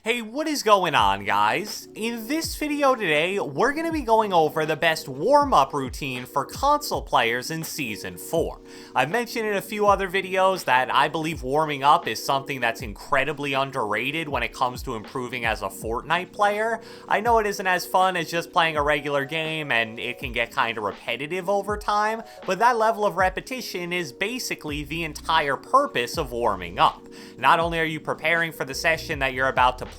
Hey, what is going on, guys? In this video today, we're going to be going over the best warm-up routine for console players in Season 4. I've mentioned in a few other videos that I believe warming up is something that's incredibly underrated when it comes to improving as a Fortnite player. I know it isn't as fun as just playing a regular game and it can get kind of repetitive over time, but that level of repetition is basically the entire purpose of warming up. Not only are you preparing for the session that you're about to play,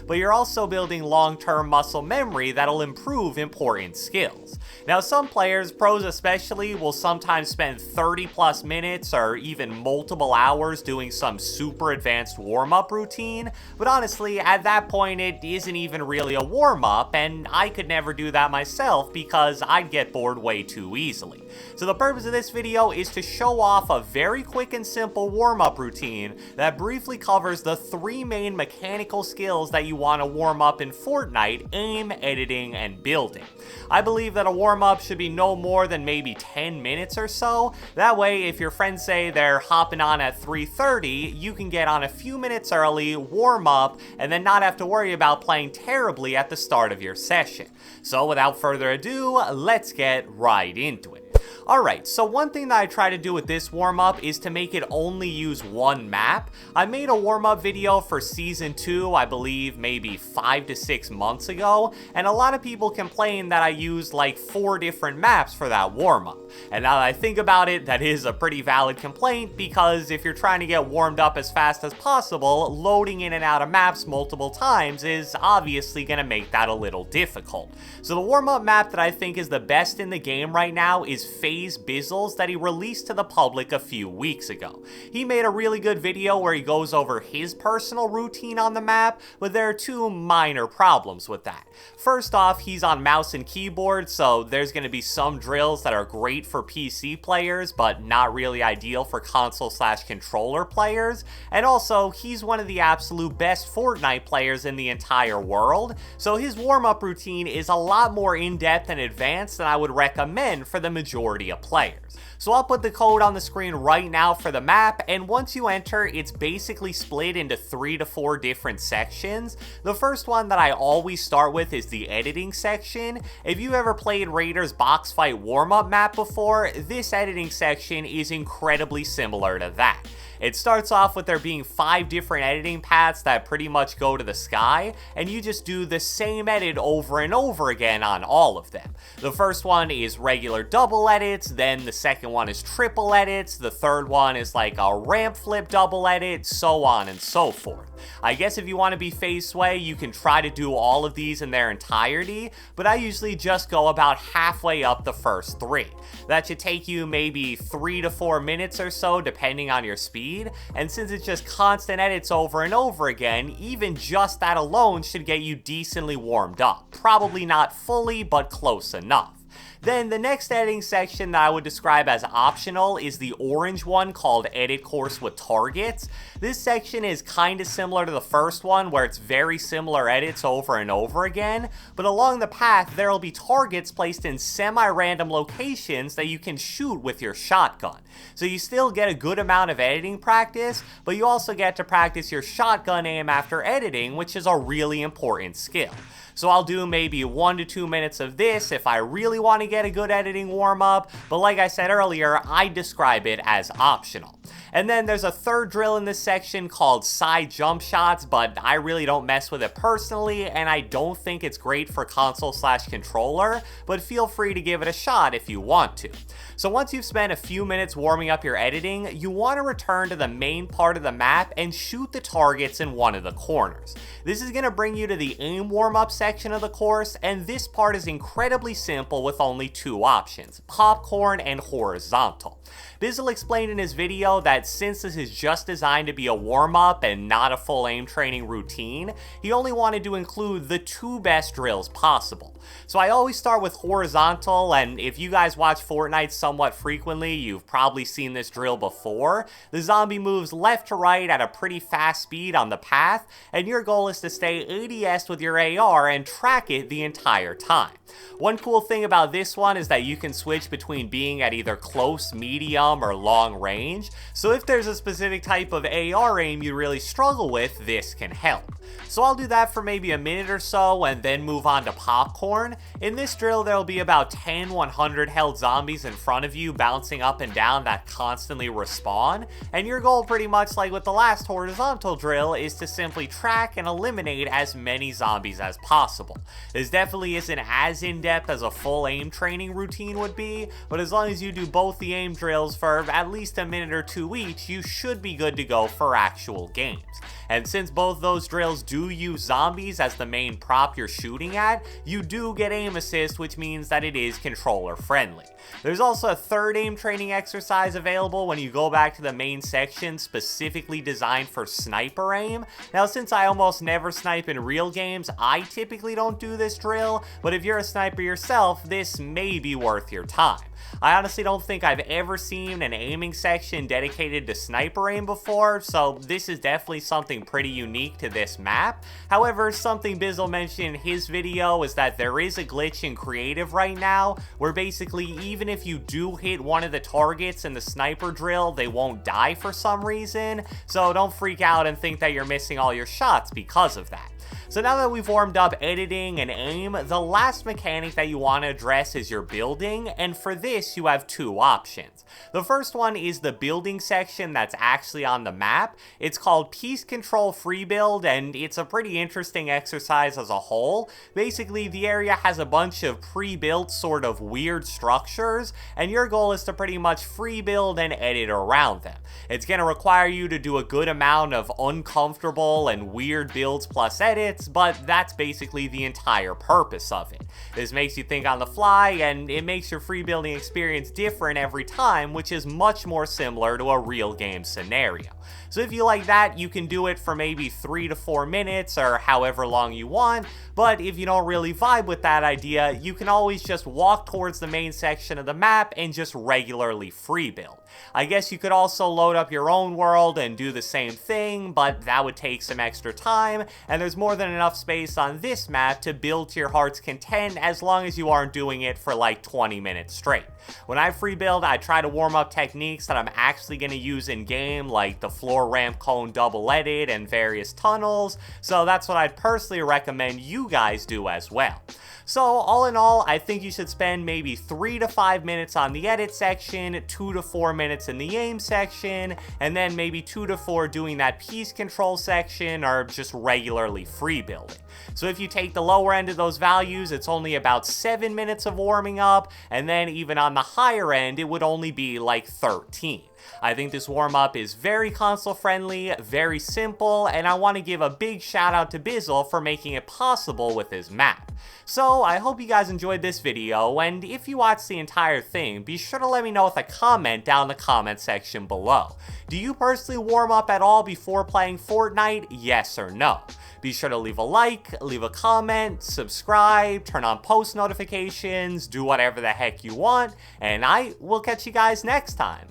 but you're also building long-term muscle memory that'll improve important skills. Now, some players, pros especially, will sometimes spend 30 plus minutes or even multiple hours doing some super advanced warm-up routine, but honestly, at that point, it isn't even really a warm-up, and I could never do that myself because I'd get bored way too easily. So the purpose of this video is to show off a very quick and simple warm-up routine that briefly covers the three main mechanical skills that you want to warm up in Fortnite: aim, editing, and building. I believe that a warm-up should be no more than maybe 10 minutes or so. That way, if your friends say they're hopping on at 3:30, you can get on a few minutes early, warm up, and then not have to worry about playing terribly at the start of your session. So without further ado, let's get right into it. Alright, so one thing that I try to do with this warm-up is to make it only use one map. I made a warm-up video for Season 2, I believe maybe 5 to 6 months ago, and a lot of people complain that I used like 4 different maps for that warm-up. And now that I think about it, that is a pretty valid complaint, because if you're trying to get warmed up as fast as possible, loading in and out of maps multiple times is obviously going to make that a little difficult. So the warm-up map that I think is the best in the game right now is FaZe Bizzles that he released to the public a few weeks ago. He made a really good video where he goes over his personal routine on the map, but there are two minor problems with that. First off, he's on mouse and keyboard, so there's going to be some drills that are great for PC players, but not really ideal for console/controller players. And also, he's one of the absolute best Fortnite players in the entire world, so his warm-up routine is a lot more in-depth and advanced than I would recommend for the majority of players. So I'll put the code on the screen right now for the map, and once you enter, it's basically split into 3 to 4 different sections. The first one that I always start with is the editing section. If you ever played Raiders box fight warm-up map before, this editing section is incredibly similar to that. It starts off with there being 5 different editing paths that pretty much go to the sky, and you just do the same edit over and over again on all of them. The first one is regular double edits, then the second one is triple edits, the third one is like a ramp flip double edit, so on and so forth. I guess if you want to be FaZe Sway, you can try to do all of these in their entirety, but I usually just go about halfway up the first 3. That should take you maybe 3 to 4 minutes or so, depending on your speed, and since it's just constant edits over and over again, even just that alone should get you decently warmed up. Probably not fully, but close enough. Then the next editing section that I would describe as optional is the orange one called Edit Course with Targets. This section is kind of similar to the first one, where it's very similar edits over and over again, but along the path there will be targets placed in semi-random locations that you can shoot with your shotgun. So you still get a good amount of editing practice, but you also get to practice your shotgun aim after editing, which is a really important skill. So I'll do maybe 1 to 2 minutes of this if I really want to get a good editing warm-up, but like I said earlier, I describe it as optional. And then there's a third drill in this section called side jump shots, but I really don't mess with it personally, and I don't think it's great for console/controller, but feel free to give it a shot if you want to. So once you've spent a few minutes warming up your editing, you want to return to the main part of the map and shoot the targets in one of the corners. This is going to bring you to the aim warm-up section of the course, and this part is incredibly simple with only 2 options: popcorn and horizontal. Bizzle explained in his video that since this is just designed to be a warm-up and not a full aim training routine, he only wanted to include the 2 best drills possible. So I always start with horizontal, and if you guys watch Fortnite somewhat frequently, you've probably seen this drill before. The zombie moves left to right at a pretty fast speed on the path, and your goal is to stay ADS with your AR and track it the entire time. One cool thing about this this one is that you can switch between being at either close, medium, or long range, so if there's a specific type of AR aim you really struggle with, this can help. So I'll do that for maybe a minute or so and then move on to popcorn. In this drill there will be about 10 100 health zombies in front of you bouncing up and down that constantly respawn, and your goal, pretty much like with the last horizontal drill, is to simply track and eliminate as many zombies as possible. This definitely isn't as in-depth as a full aim training routine would be, but as long as you do both the aim drills for at least a minute or two each, you should be good to go for actual games. And since both those drills do use zombies as the main prop you're shooting at, you do get aim assist, which means that it is controller friendly. There's also a third aim training exercise available when you go back to the main section specifically designed for sniper aim. Now, since I almost never snipe in real games, I typically don't do this drill, but if you're a sniper yourself, this may be worth your time. I honestly don't think I've ever seen an aiming section dedicated to sniper aim before, so this is definitely something pretty unique to this map. However, something Bizzle mentioned in his video is that there is a glitch in creative right now, where basically even if you do hit one of the targets in the sniper drill, they won't die for some reason, so don't freak out and think that you're missing all your shots because of that. So now that we've warmed up editing and aim, the last mechanic that you want to address is your building, and for this you have two options. The first one is the building section that's actually on the map. It's called Piece Control Free Build, and it's a pretty interesting exercise as a whole. Basically, the area has a bunch of pre-built sort of weird structures, and your goal is to pretty much free build and edit around them. It's going to require you to do a good amount of uncomfortable and weird builds plus edits, but that's basically the entire purpose of it. This makes you think on the fly, and it makes your free building experience different every time, which is much more similar to a real game scenario. So if you like that, you can do it for maybe 3 to 4 minutes or however long you want, but if you don't really vibe with that idea, you can always just walk towards the main section of the map and just regularly free build. I guess you could also load up your own world and do the same thing, but that would take some extra time, and there's more than enough space on this map to build to your heart's content as long as you aren't doing it for like 20 minutes straight. When I free build, I try to warm up techniques that I'm actually going to use in game, like the floor ramp cone double edit and various tunnels, so that's what I'd personally recommend you guys do as well. So all in all, I think you should spend maybe 3 to 5 minutes on the edit section, 2 to 4 minutes in the aim section, and then maybe 2 to 4 doing that piece control section or just regularly free building. So if you take the lower end of those values, it's only about 7 minutes of warming up, and then even on the higher end, it would only be like 13. I think this warm-up is very console-friendly, very simple, and I want to give a big shout out to Bizzle for making it possible with his map. So I hope you guys enjoyed this video, and if you watched the entire thing, be sure to let me know with a comment down in the comment section below. Do you personally warm up at all before playing Fortnite? Yes or no? Be sure to leave a like, leave a comment, subscribe, turn on post notifications, do whatever the heck you want, and I will catch you guys next time.